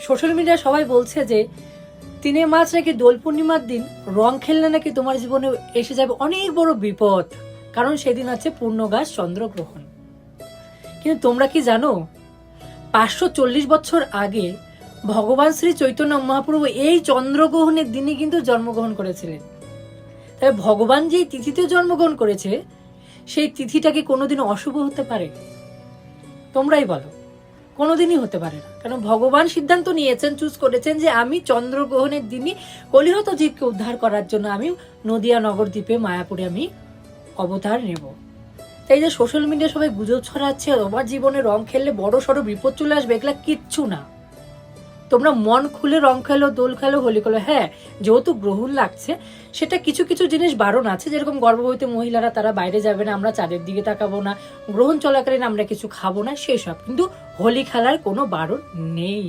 Social media সবাই বলছে যে 3 মার্চ নাকি দোল পূর্ণিমার দিন রং খেললে নাকি তোমার জীবনে এসে যাবে অনেক বড় বিপদ, কারণ সেদিন আছে পূর্ণগাস চন্দ্রগ্রহণ। কিন্তু তোমরা কি জানো 540 বছর আগে ভগবান শ্রী চৈতন্য মহাপ্রভু এই চন্দ্রগ্রহণের দিনে কিন্তু জন্মগ্রহণ করেছিলেন। তবে ভগবান যে তিথিতে জন্মগ্রহণ করেছে সেই তিথিটা কি কোনোদিনও অশুভ হতে পারে? তোমরাই বলো, কোনোদিনই হতে পারে না। কারণ ভগবান সিদ্ধান্ত নিয়েছেন, চুজ করেছেন যে আমি চন্দ্রগ্রহণের দিনই কলিহত জীবকে উদ্ধার করার জন্য আমি নদিয়া নগরদ্বীপে মায়াপুরে আমি অবতার নেব। তাই যে সোশ্যাল মিডিয়া সবাই গুজব ছড়াচ্ছে তোমার জীবনে রং খেললে বড় সড়ো বিপদ চলে আসবে, এগুলা কিচ্ছু না। তোমরা মন খুলে রং খেলো, দোল খেলো, হোলি খেলো। হ্যাঁ, যেহেতু গ্রহণ লাগছে সেটা কিছু কিছু জিনিস বারণ আছে, যেরকম গর্ভবতী মহিলারা তারা বাইরে যাবে না, আমরা চাঁদের দিকে তাকাবো না, গ্রহণ চলাকালীন আমরা কিছু খাবো না, সেসব। কিন্তু হোলি খেলার কোনো বারণ নেই।